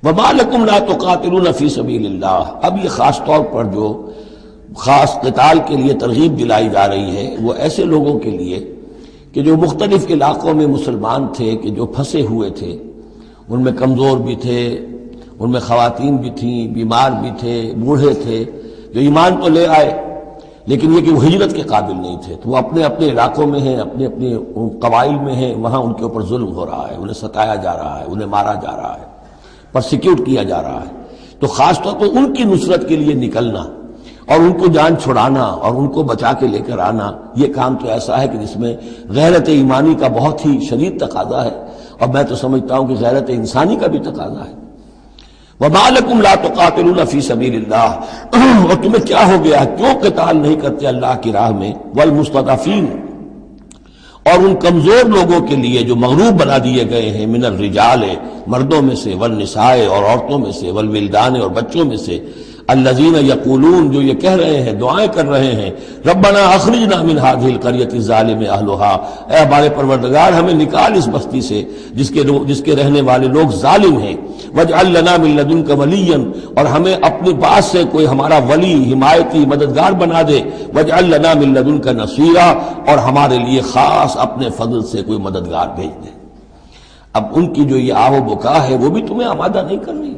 وما لکم لا تقاتلون فی سبیل اللہ. اب یہ خاص طور پر جو خاص قتال کے لیے ترغیب دلائی جا رہی ہے وہ ایسے لوگوں کے لیے کہ جو مختلف علاقوں میں مسلمان تھے، کہ جو پھنسے ہوئے تھے، ان میں کمزور بھی تھے، ان میں خواتین بھی تھیں، بیمار بھی تھے، بوڑھے تھے، جو ایمان تو لے آئے لیکن یہ کہ وہ ہجرت کے قابل نہیں تھے، تو وہ اپنے اپنے علاقوں میں ہیں، اپنے اپنے قبائل میں ہیں، وہاں ان کے اوپر ظلم ہو رہا ہے، انہیں ستایا جا رہا ہے، انہیں مارا جا رہا ہے، پرسیکیوٹ کیا جا رہا ہے. تو خاص طور پر ان کی نصرت کے لیے نکلنا اور ان کو جان چھڑانا اور ان کو بچا کے لے کر آنا، یہ کام تو ایسا ہے کہ جس میں غیرت ایمانی کا بہت ہی شدید تقاضا ہے، اور میں تو سمجھتا ہوں کہ غیرت انسانی کا بھی تقاضا ہے. وَمَا لَكُمْ لَا تُقَاتِلُونَ فِي سَبِيلِ اللَّهِ. اور تمہیں کیا ہو گیا، کیوں قتال نہیں کرتے اللہ کی راہ میں؟ وَالْمُسْتَضْعَفِينَ، اور ان کمزور لوگوں کے لیے جو مغلوب بنا دیے گئے ہیں، من الرجال، مردوں میں سے، والنساء، اور عورتوں میں سے، والولدان، اور بچوں میں سے، الذین یقولون، جو یہ کہہ رہے ہیں، دعائیں کر رہے ہیں، ربنا اخرجنا من هذه القرية الظالم اهلها، اے ہمارے پروردگار ہمیں نکال اس بستی سے جس کے رہنے والے لوگ ظالم ہیں، واجعل لنا من لدنك وليا، اور ہمیں اپنے پاس سے کوئی ہمارا ولی، حمایتی، مددگار بنا دے، واجعل لنا من لدنك نصيرا، اور ہمارے لیے خاص اپنے فضل سے کوئی مددگار بھیج دے. اب ان کی جو یہ آہ و بکا ہے وہ بھی تمہیں آمادہ نہیں کر رہی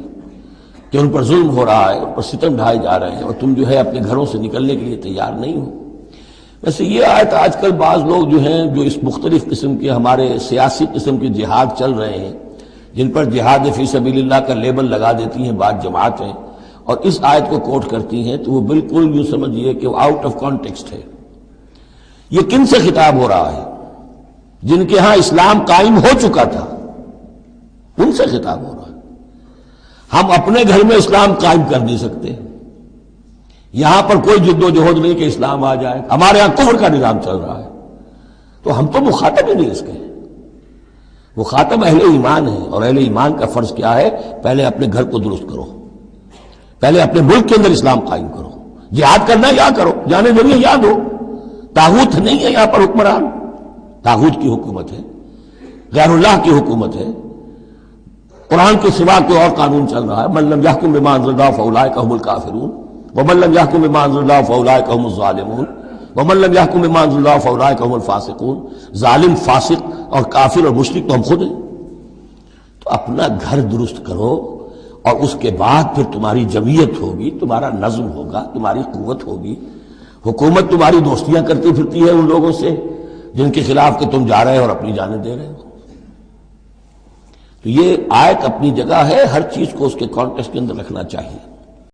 کہ ان پر ظلم ہو رہا ہے، ان پر ستم ڈھائے جا رہے ہیں، اور تم جو ہے اپنے گھروں سے نکلنے کے لیے تیار نہیں ہو. ویسے یہ آیت آج کل بعض لوگ جو ہیں جو اس مختلف قسم کے ہمارے سیاسی قسم کے جہاد چل رہے ہیں، جن پر جہاد فی سبیل اللہ کا لیبل لگا دیتی ہیں بعض جماعتیں، اور اس آیت کو کوٹ کرتی ہیں، تو وہ بالکل یوں سمجھیے کہ وہ آؤٹ آف کانٹیکسٹ ہے. یہ کن سے خطاب ہو رہا ہے؟ جن کے ہاں اسلام قائم ہو چکا تھا، ان سے خطاب ہو رہا ہے. ہم اپنے گھر میں اسلام قائم کر نہیں سکتے، یہاں پر کوئی جد و جہد نہیں کہ اسلام آ جائے. ہمارے یہاں کفر کا نظام چل رہا ہے، تو ہم تو مخاطب ہی نہیں اس کے. مخاطب اہل ایمان ہیں، اور اہل ایمان کا فرض کیا ہے؟ پہلے اپنے گھر کو درست کرو، پہلے اپنے ملک کے اندر اسلام قائم کرو. جہاد کرنا یا کرو، جانے ذریعے یاد ہو. طاغوت نہیں ہے یہاں پر حکمران، طاغوت کی حکومت ہے، غیر اللہ کی حکومت ہے. قرآن کے سوا کوئی اور قانون چل رہا ہے. من لم يحكم بما انزل الله فاولئك هم الكافرون ومن لم يحكم بما انزل الله فاولئك هم الظالمون ومن لم يحكم بما انزل الله فاولئك هم الفاسقون. ظالم، فاسق اور کافر اور مشرک تو ہم خود ہیں. تو اپنا گھر درست کرو، اور اس کے بعد پھر تمہاری جمعیت ہوگی، تمہارا نظم ہوگا، تمہاری قوت ہوگی. حکومت تمہاری دوستیاں کرتی پھرتی ہے ان لوگوں سے جن کے خلاف کہ تم جا رہے ہو اور اپنی جانیں دے رہے ہو. تو یہ آیت اپنی جگہ ہے، ہر چیز کو اس کے کانٹیکسٹ کے اندر رکھنا چاہیے.